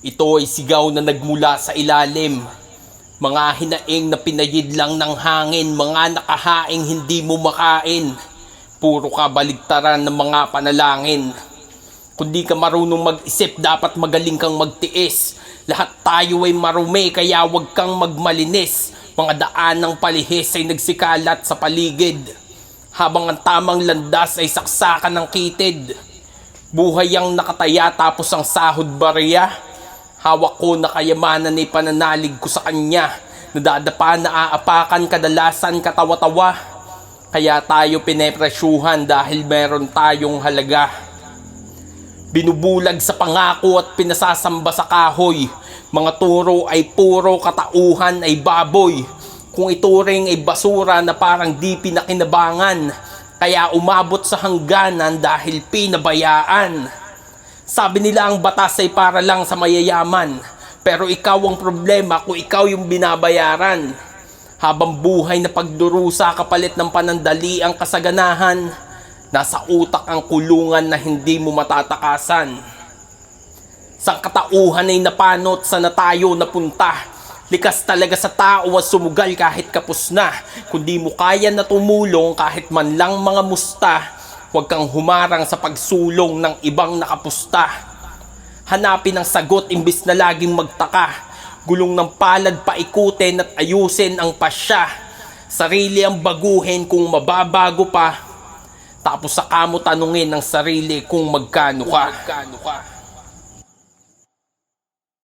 Ito ay sigaw na nagmula sa ilalim. Mga hinaing na pinayid lang ng hangin, mga nakahaing hindi mo makain. Puro kabaligtaran ng mga panalangin. Kung di ka marunong mag-isip, dapat magaling kang magtiis. Lahat tayo ay marumi, kaya wag kang magmalinis. Mga daan ng palihis ay nagsikalat sa paligid, habang ang tamang landas ay saksakan ng kitid. Buhay ang nakataya tapos ang sahod bariya. Hawak ko na kayamanan ay pananalig ko sa kanya. Nadadapa na aapakan, kadalasan katawa-tawa. Kaya tayo pinepresyuhan dahil meron tayong halaga. Binubulag sa pangako at pinasasamba sa kahoy. Mga turo ay puro, katauhan ay baboy. Kung ituring ay basura na parang di pinakinabangan. Kaya umabot sa hangganan dahil pinabayaan. Sabi nila ang batas ay para lang sa mayayaman. Pero ikaw ang problema kung ikaw yung binabayaran. Habang buhay na pagdurusa kapalit ng panandali ang kasaganahan, nasa utak ang kulungan na hindi mo matatakasan. Sang katauhan ay napanot sa na tayo napunta. Likas talaga sa tao at sumugal kahit kapos na. Kung di mo kaya na tumulong kahit man lang mga musta, huwag kang humarang sa pagsulong ng ibang nakapusta. Hanapin ang sagot imbis na laging magtaka. Gulong ng palad paikutin at ayusin ang pasya. Sarili ang baguhin kung mababago pa. Tapos saka mo tanungin ang sarili kung magkano ka.